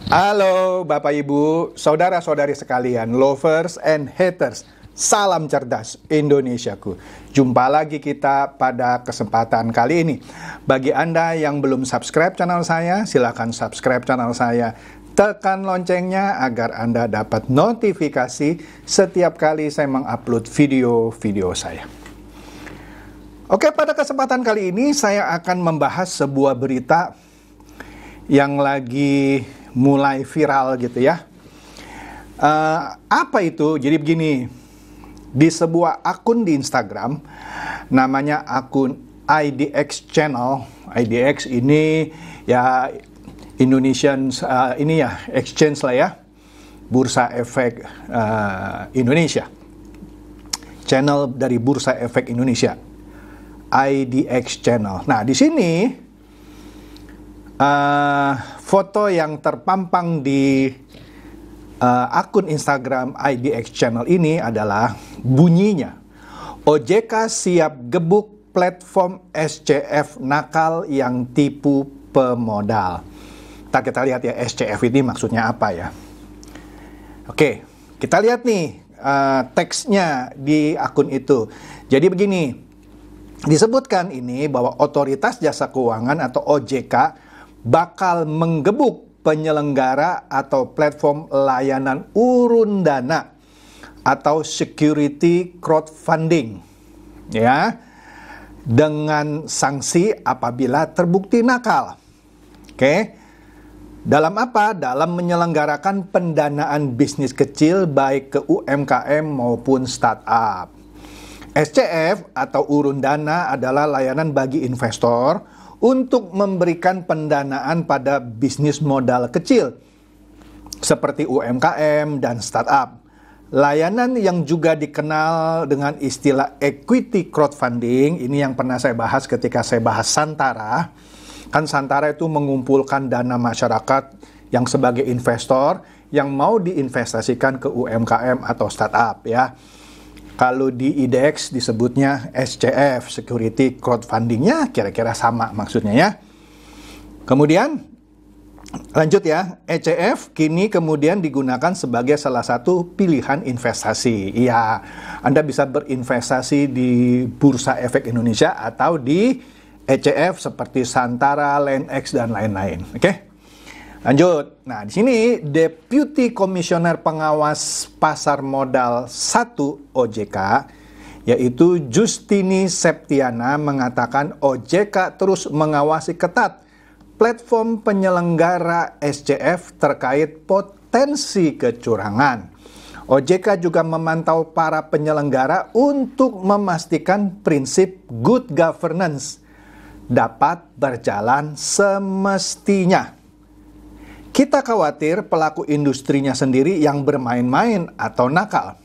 Halo Bapak Ibu, saudara-saudari sekalian, lovers and haters, salam cerdas Indonesiaku. Jumpa lagi kita pada kesempatan kali ini. Bagi Anda yang belum subscribe channel saya, silahkan subscribe channel saya. Tekan loncengnya agar Anda dapat notifikasi setiap kali saya mengupload video-video saya. Oke, pada kesempatan kali ini saya akan membahas sebuah berita yang lagi mulai viral gitu ya. Apa itu? Jadi begini, di sebuah akun di Instagram, namanya akun IDX Channel. IDX ini ya Indonesian ini ya exchange lah ya, Bursa Efek Indonesia. Channel dari Bursa Efek Indonesia, IDX Channel. Nah di sini foto yang terpampang di akun Instagram IDX Channel ini adalah bunyinya, OJK siap gebuk platform SCF nakal yang tipu pemodal. Kita lihat ya SCF ini maksudnya apa ya. Oke, kita lihat nih teksnya di akun itu. Jadi begini, disebutkan ini bahwa Otoritas Jasa Keuangan atau OJK bakal menggebuk penyelenggara atau platform layanan urun dana atau security crowdfunding ya, dengan sanksi apabila terbukti nakal. Oke. Dalam apa? Dalam menyelenggarakan pendanaan bisnis kecil baik ke UMKM maupun startup. SCF atau urun dana adalah layanan bagi investor untuk memberikan pendanaan pada bisnis modal kecil seperti UMKM dan startup. Layanan yang juga dikenal dengan istilah equity crowdfunding, ini yang pernah saya bahas ketika saya bahas Santara. Kan Santara itu mengumpulkan dana masyarakat yang sebagai investor yang mau diinvestasikan ke UMKM atau startup ya. Kalau di IDX disebutnya SCF, Security Crowdfunding-nya kira-kira sama maksudnya ya. Kemudian, lanjut ya, ECF kini kemudian digunakan sebagai salah satu pilihan investasi. Iya, Anda bisa berinvestasi di Bursa Efek Indonesia atau di ECF seperti Santara, LendX, dan lain-lain. Oke? Lanjut. Nah, di sini Deputi Komisioner Pengawas Pasar Modal 1 OJK, yaitu Justini Septiana, mengatakan OJK terus mengawasi ketat platform penyelenggara SCF terkait potensi kecurangan. OJK juga memantau para penyelenggara untuk memastikan prinsip good governance dapat berjalan semestinya. Kita khawatir pelaku industrinya sendiri yang bermain-main atau nakal.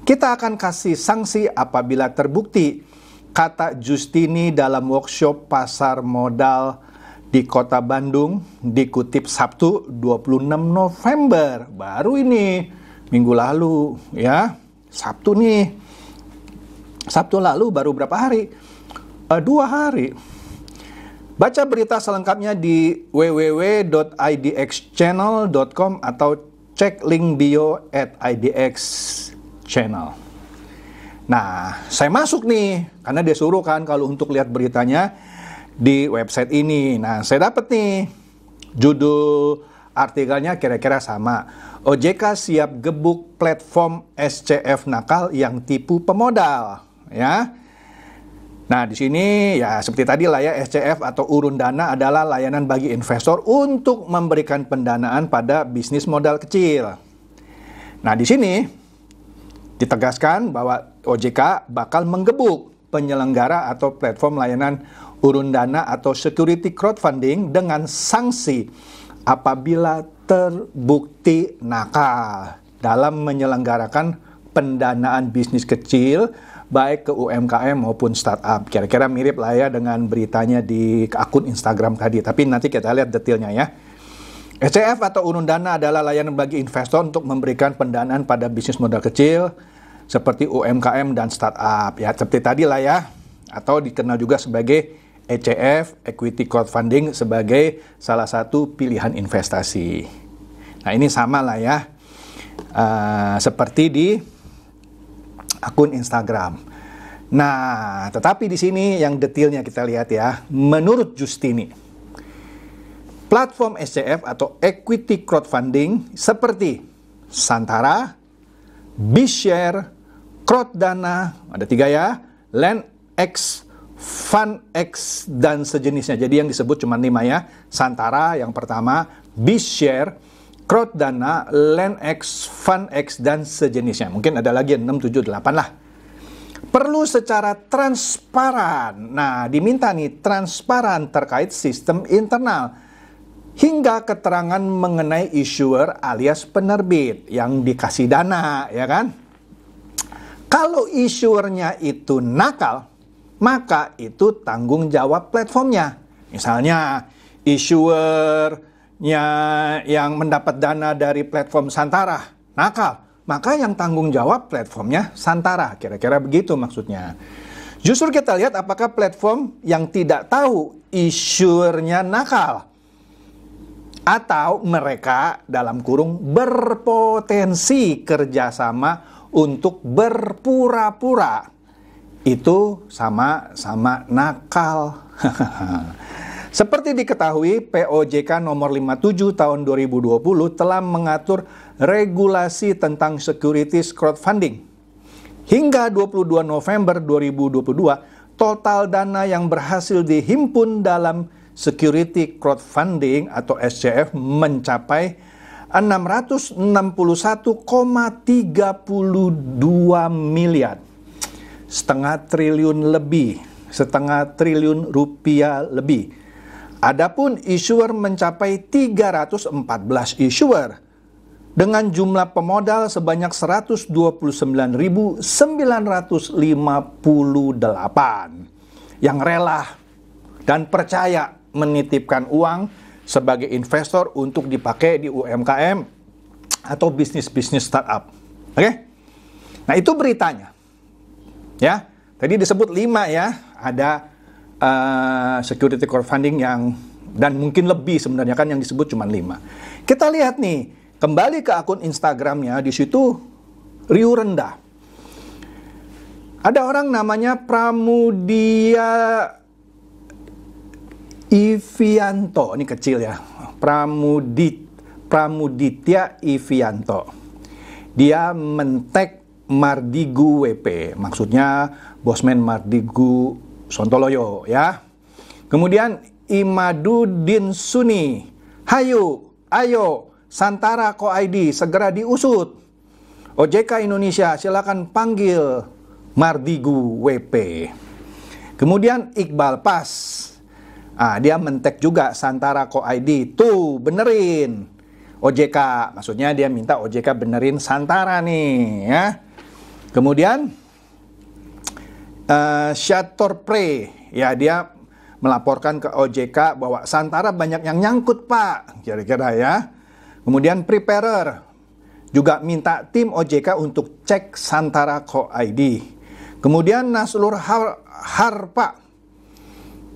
Kita akan kasih sanksi apabila terbukti, kata Justini dalam workshop pasar modal di Kota Bandung, dikutip Sabtu 26 November. Baru ini, minggu lalu ya, Sabtu nih. Sabtu lalu baru berapa hari? 2 hari. Baca berita selengkapnya di www.idxchannel.com atau cek link bio @idx channel. Nah, saya masuk nih, karena dia suruh kan kalau untuk lihat beritanya di website ini. Nah, saya dapat nih, judul artikelnya kira-kira sama. OJK siap gebuk platform SCF nakal yang tipu pemodal. Ya. Nah, di sini ya seperti tadi lah ya, SCF atau urun dana adalah layanan bagi investor untuk memberikan pendanaan pada bisnis modal kecil. Nah, di sini ditegaskan bahwa OJK bakal menggebuk penyelenggara atau platform layanan urun dana atau security crowdfunding dengan sanksi apabila terbukti nakal dalam menyelenggarakan pendanaan bisnis kecil baik ke UMKM maupun startup. Kira-kira mirip lah ya dengan beritanya di akun Instagram tadi, tapi nanti kita lihat detailnya ya. SCF atau urun dana adalah layanan bagi investor untuk memberikan pendanaan pada bisnis modal kecil seperti UMKM dan startup. Ya, seperti tadi lah ya, atau dikenal juga sebagai ECF, Equity Crowdfunding, sebagai salah satu pilihan investasi. Nah, ini sama lah ya, seperti di akun Instagram. Nah, tetapi di sini yang detailnya kita lihat ya. Menurut Justini, platform SCF atau equity crowdfunding seperti Santara, BeShare, Crowddana, ada 3 ya, LendX, FundX, dan sejenisnya. Jadi yang disebut cuma 5 ya. Santara yang pertama, BeShare, Crowddana, LendX, FundX, dan sejenisnya. Mungkin ada lagi 6, 7, 8 lah. Perlu secara transparan. Nah, diminta nih transparan terkait sistem internal hingga keterangan mengenai issuer alias penerbit yang dikasih dana, ya kan? Kalau issuernya itu nakal, maka itu tanggung jawab platformnya. Misalnya issuernya yang mendapat dana dari platform Santara nakal, maka yang tanggung jawab platformnya Santara. Kira-kira begitu maksudnya. Justru kita lihat apakah platform yang tidak tahu issuernya nakal atau mereka dalam kurung berpotensi kerjasama untuk berpura-pura. Itu sama-sama nakal. Seperti diketahui, POJK nomor 57 tahun 2020 telah mengatur regulasi tentang securities crowdfunding. Hingga 22 November 2022, total dana yang berhasil dihimpun dalam security crowdfunding atau SCF mencapai 661,32 miliar. Setengah triliun rupiah lebih. Adapun issuer mencapai 314 issuer dengan jumlah pemodal sebanyak 129.958 yang rela dan percaya menitipkan uang sebagai investor untuk dipakai di UMKM atau bisnis-bisnis startup. Oke? Nah, itu beritanya. Ya, tadi disebut 5 ya, ada security crowdfunding yang, dan mungkin lebih sebenarnya kan yang disebut cuma 5. Kita lihat nih, kembali ke akun Instagramnya, di situ riuh rendah. Ada orang namanya Pramudia Ivianto, ini kecil ya, Pramuditya Ivianto. Dia men-tag Mardigu WP, maksudnya Bosman Mardigu Sontoloyo ya. Kemudian Imaduddin Suni, ayo Santara Co ID segera diusut. OJK Indonesia silakan panggil Mardigu WP. Kemudian Iqbal Pas, dia men-tag juga Santara Co ID, tuh benerin OJK, maksudnya dia minta OJK benerin Santara nih ya. Kemudian Shator Pre, ya dia melaporkan ke OJK bahwa Santara banyak yang nyangkut Pak, kira-kira ya. Kemudian Preparer juga minta tim OJK untuk cek Santara Co ID. Kemudian Naslur Harpa,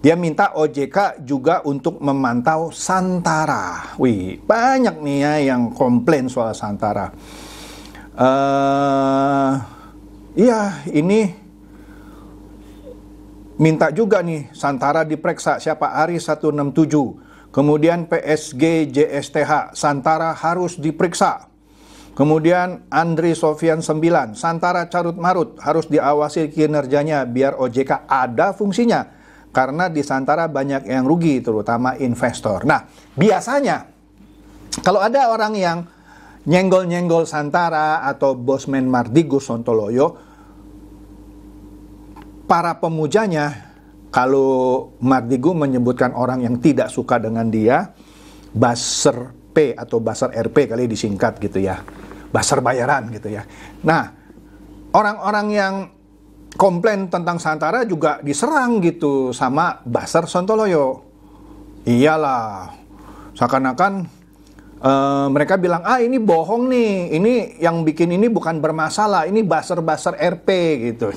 dia minta OJK juga untuk memantau Santara. Wih, banyak nih ya yang komplain soal Santara. Iya, ini minta juga nih Santara diperiksa. Siapa? Ari 167. Kemudian PSG JSTH, Santara harus diperiksa. Kemudian Andri Sofian 9, Santara carut marut, harus diawasi kinerjanya biar OJK ada fungsinya. Karena di Santara banyak yang rugi, terutama investor. Nah, biasanya kalau ada orang yang nyenggol-nyenggol Santara atau Bosman Mardigu Sontoloyo, para pemujanya, kalau Mardigu menyebutkan orang yang tidak suka dengan dia, buzzer P atau buzzer RP kali disingkat gitu ya, buzzer bayaran gitu ya. Nah, orang-orang yang komplain tentang Santara juga diserang gitu sama buzzer Sontoloyo. Iyalah, seakan-akan mereka bilang, ini bohong nih, ini yang bikin ini bukan bermasalah, ini buzzer-buzzer RP gitu.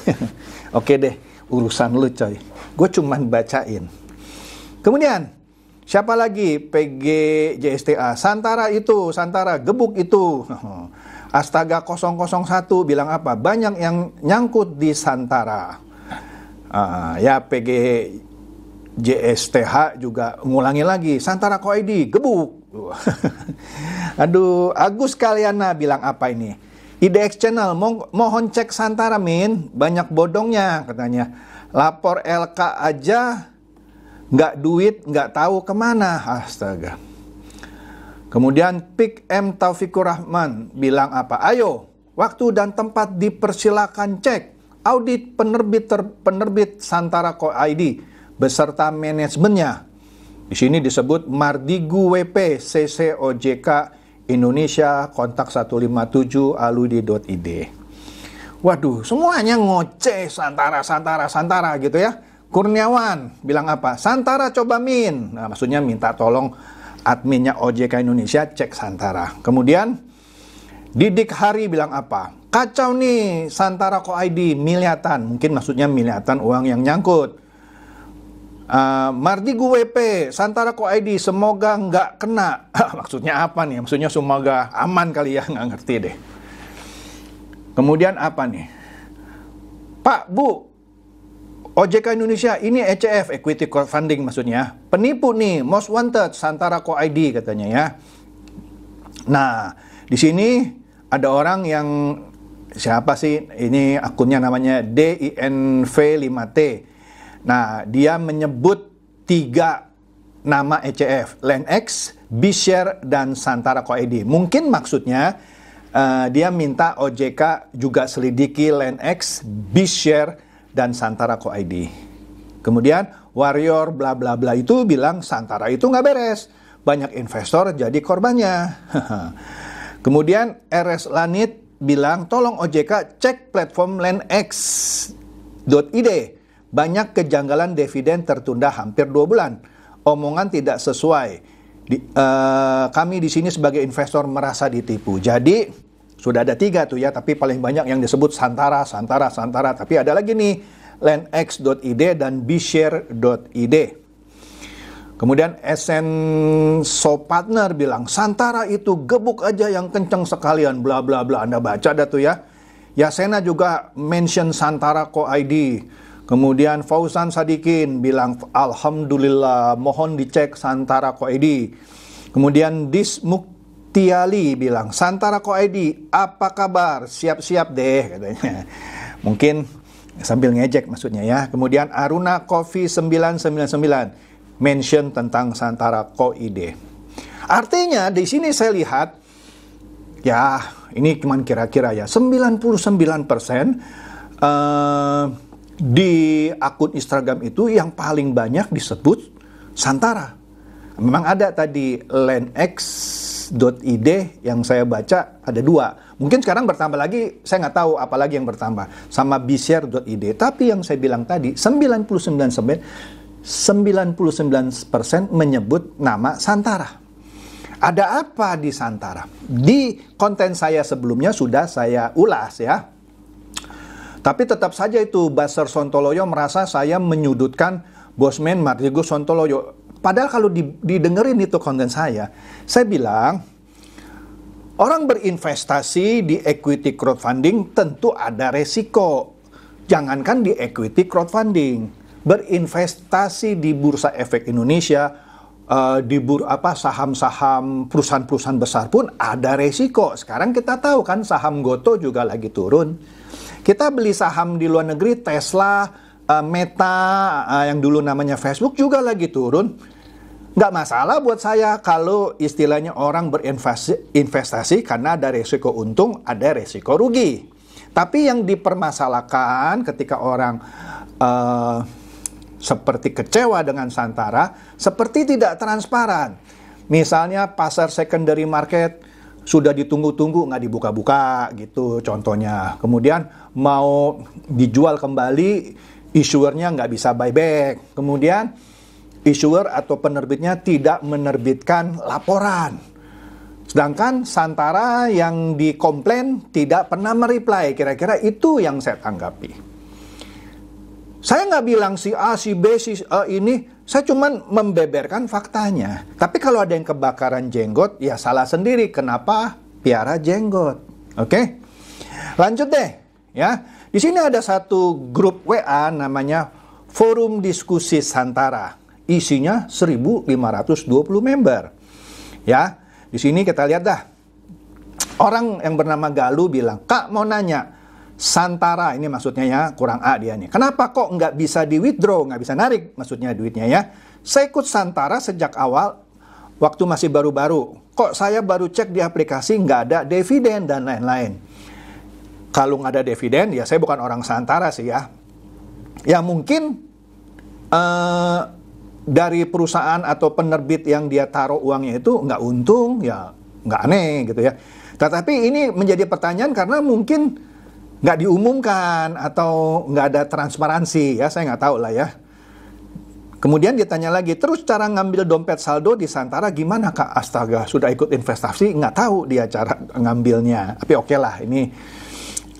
Oke deh, urusan lu coy, gue cuman bacain. Kemudian Siapa lagi? PGJSTA. Santara itu, Santara gebuk itu. Astaga 001 bilang apa? Banyak yang nyangkut di Santara. Ya PGJSTH juga ngulangi lagi. Santara Co.id gebuk. Aduh, Agus Kaliana bilang apa ini? IDX Channel, mohon cek Santara Min, banyak bodongnya katanya. Lapor LK aja, nggak duit, nggak tahu kemana. Astaga. Kemudian Pik M Taufikur Rahman bilang apa? Ayo, waktu dan tempat dipersilakan cek. Audit penerbit Santara Co.id beserta manajemennya. Di sini disebut Mardigu WP CC OJK Indonesia kontak 157 aludi.id. Waduh, semuanya ngoceh Santara gitu ya. Kurniawan bilang apa? Santara coba Min. Nah, maksudnya minta tolong adminnya OJK Indonesia cek Santara. Kemudian Didik Hari bilang apa? Kacau nih Santara Co.id miliatan. Mungkin maksudnya miliatan uang yang nyangkut. Mardigu WP Santara Co.id semoga nggak kena. Maksudnya apa nih? Maksudnya semoga aman kali ya, nggak ngerti deh. Kemudian apa nih? Pak, Bu, OJK Indonesia ini ECF, Equity Crowdfunding maksudnya. Penipu nih, most wanted Santara Co.id katanya ya. Nah, di sini ada orang yang siapa sih? Ini akunnya namanya DINV5T. Nah, dia menyebut 3 nama ECF, LandX, B-Share, dan Santara Co.id. Mungkin maksudnya dia minta OJK juga selidiki LandX, B-Share, dan Santara Co.id. Kemudian Warrior bla bla bla itu bilang Santara itu nggak beres. Banyak investor jadi korbannya. Kemudian RS Lanit bilang tolong OJK cek platform LandX.id. Banyak kejanggalan dividen tertunda hampir 2 bulan. Omongan tidak sesuai. Kami di sini sebagai investor merasa ditipu. Jadi sudah ada 3 tuh ya, tapi paling banyak yang disebut Santara. Tapi ada lagi nih landx.id dan bshare.id. Kemudian Essence Partner bilang Santara itu gebuk aja yang kenceng sekalian bla bla bla. Anda baca dah tuh ya. Yasena juga mention Santara Co.id. Kemudian Fauzan Sadikin bilang alhamdulillah mohon dicek Santara Co.id. Kemudian Dismuktiali bilang Santara Co.id apa kabar? Siap-siap deh katanya. Mungkin sambil ngejek maksudnya ya. Kemudian Aruna Coffee 999 mention tentang Santara Co.id. Artinya di sini saya lihat ya ini cuman kira-kira ya 99% di akun Instagram itu yang paling banyak disebut Santara. Memang ada tadi landx.id yang saya baca ada 2. Mungkin sekarang bertambah lagi, saya nggak tahu apalagi yang bertambah. Sama bshare.id. Tapi yang saya bilang tadi, 99% menyebut nama Santara. Ada apa di Santara? Di konten saya sebelumnya sudah saya ulas ya. Tapi tetap saja itu Basar Sontoloyo merasa saya menyudutkan Bosman Mardigu Sontoloyo. Padahal kalau didengerin itu konten saya bilang orang berinvestasi di equity crowdfunding tentu ada resiko. Jangankan di equity crowdfunding, berinvestasi di Bursa Efek Indonesia, di saham-saham perusahaan-perusahaan besar pun ada resiko. Sekarang kita tahu kan saham Goto juga lagi turun. Kita beli saham di luar negeri, Tesla, Meta, yang dulu namanya Facebook juga lagi turun. Nggak masalah buat saya kalau istilahnya orang berinvestasi karena ada resiko untung, ada resiko rugi. Tapi yang dipermasalahkan ketika orang seperti kecewa dengan Santara, seperti tidak transparan. Misalnya pasar secondary market sudah ditunggu-tunggu nggak dibuka-buka gitu contohnya. Kemudian mau dijual kembali, issuernya nggak bisa buyback. Kemudian issuer atau penerbitnya tidak menerbitkan laporan. Sedangkan Santara yang dikomplain tidak pernah mereply. Kira-kira itu yang saya tanggapi. Saya nggak bilang si A, si B, si ini Saya cuman membeberkan faktanya. Tapi kalau ada yang kebakaran jenggot, ya salah sendiri. Kenapa piara jenggot? Oke? Lanjut deh, ya. Di sini ada satu grup WA namanya Forum Diskusi Santara. Isinya 1.520 member. Ya, di sini kita lihat dah. Orang yang bernama Galuh bilang, "Kak, mau nanya, Santara," ini maksudnya ya, kurang A dia nih. "Kenapa kok nggak bisa di withdraw, nggak bisa narik?" Maksudnya duitnya ya. "Saya ikut Santara sejak awal, waktu masih baru-baru. Kok saya baru cek di aplikasi nggak ada dividen dan lain-lain." Kalau nggak ada dividen, ya saya bukan orang Santara sih ya. Ya mungkin dari perusahaan atau penerbit yang dia taruh uangnya itu nggak untung, ya nggak aneh gitu ya. Tetapi ini menjadi pertanyaan karena mungkin nggak diumumkan atau nggak ada transparansi ya, saya nggak tahu lah ya. Kemudian ditanya lagi, "Terus cara ngambil dompet saldo di Santara gimana, Kak?" Astaga, sudah ikut investasi, nggak tahu dia cara ngambilnya. Tapi oke lah, ini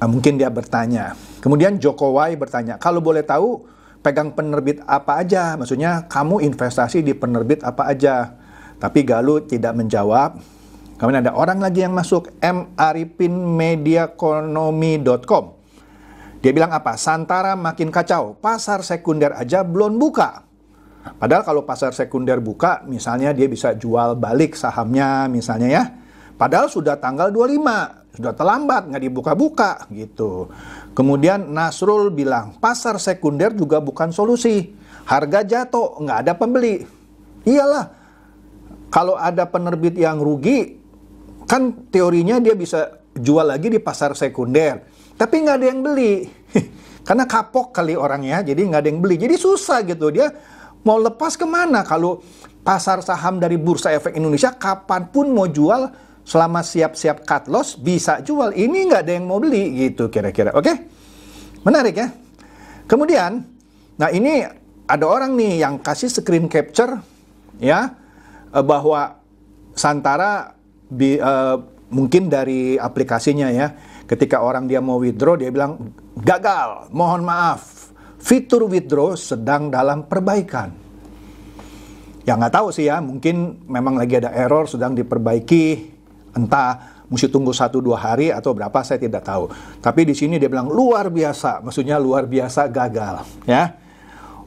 mungkin dia bertanya. Kemudian Jokowi bertanya, "Kalau boleh tahu, pegang penerbit apa aja?" Maksudnya, kamu investasi di penerbit apa aja? Tapi Galuh tidak menjawab. Kemudian ada orang lagi yang masuk, maripinmediaekonomi.com. Dia bilang apa? "Santara makin kacau, pasar sekunder aja belum buka." Padahal kalau pasar sekunder buka, misalnya dia bisa jual balik sahamnya misalnya ya. Padahal sudah tanggal 25, sudah terlambat, nggak dibuka-buka gitu. Kemudian Nasrul bilang, "Pasar sekunder juga bukan solusi. Harga jatuh, nggak ada pembeli." Iyalah, kalau ada penerbit yang rugi, kan teorinya dia bisa jual lagi di pasar sekunder. Tapi nggak ada yang beli. Karena kapok kali orangnya, jadi nggak ada yang beli. Jadi susah gitu, dia mau lepas kemana? Kalau pasar saham dari Bursa Efek Indonesia, kapanpun mau jual, selama siap-siap cut loss, bisa jual. Ini nggak ada yang mau beli gitu kira-kira. Oke? Menarik ya? Kemudian, nah ini ada orang nih yang kasih screen capture, ya, bahwa Santara mungkin dari aplikasinya ya, ketika orang dia mau withdraw, dia bilang, "Gagal, mohon maaf, fitur withdraw sedang dalam perbaikan." Ya nggak tahu sih ya, mungkin memang lagi ada error sedang diperbaiki, entah mesti tunggu 1-2 hari atau berapa, saya tidak tahu. Tapi di sini dia bilang luar biasa, maksudnya luar biasa gagal ya.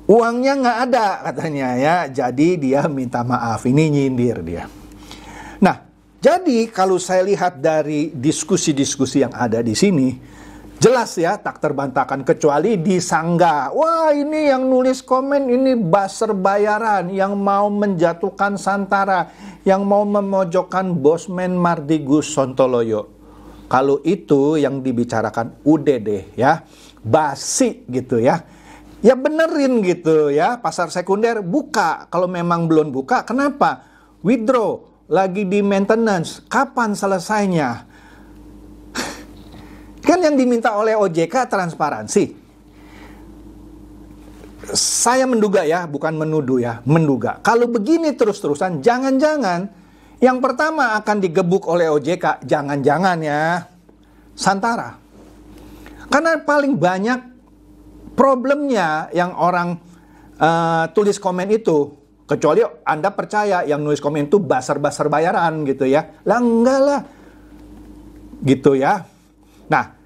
Uangnya nggak ada katanya ya, jadi dia minta maaf, ini nyindir dia. Nah, jadi kalau saya lihat dari diskusi-diskusi yang ada di sini, jelas ya tak terbantahkan kecuali disanggah. Wah, ini yang nulis komen ini buzzer bayaran, yang mau menjatuhkan Santara, yang mau memojokkan Bosman Mardigus Sontoloyo. Kalau itu yang dibicarakan udah deh ya, basi gitu ya. Ya benerin gitu ya, pasar sekunder buka. Kalau memang belum buka, kenapa? Withdraw. Lagi di maintenance, kapan selesainya? Kan yang diminta oleh OJK transparansi. Saya menduga ya, bukan menuduh ya, menduga. Kalau begini terus-terusan, jangan-jangan yang pertama akan digebuk oleh OJK, jangan-jangan ya, Santara. Karena paling banyak problemnya yang orang tulis komen itu, kecuali Anda percaya yang nulis komen itu buzzer-buzzer bayaran gitu ya. Lah enggak lah. Gitu ya. Nah,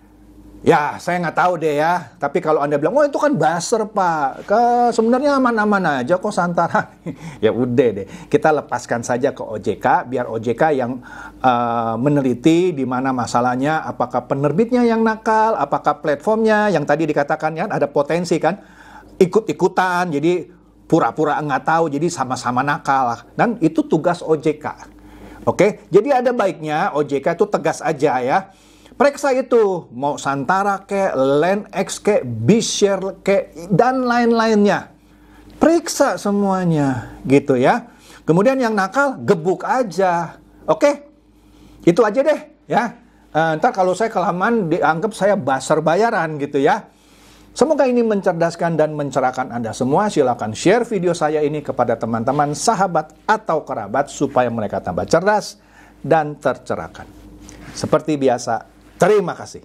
ya saya nggak tahu deh ya. Tapi kalau Anda bilang, "Oh itu kan buzzer Pak. Sebenarnya aman-aman aja kok Santara." Ya udah deh. Kita lepaskan saja ke OJK. Biar OJK yang meneliti di mana masalahnya. Apakah penerbitnya yang nakal. Apakah platformnya yang tadi dikatakan ya ada potensi kan. Ikut-ikutan. Jadi pura-pura nggak tahu, jadi sama-sama nakal. Dan itu tugas OJK. Oke, jadi ada baiknya OJK itu tegas aja ya. Periksa itu, mau Santara ke, LandX ke, B-Share ke, dan lain-lainnya. Periksa semuanya, gitu ya. Kemudian yang nakal, gebuk aja. Oke, itu aja deh ya. Ntar kalau saya kelamaan dianggap saya buzzer bayaran gitu ya. Semoga ini mencerdaskan dan mencerahkan Anda semua. Silakan share video saya ini kepada teman-teman, sahabat, atau kerabat supaya mereka tambah cerdas dan tercerahkan. Seperti biasa, terima kasih.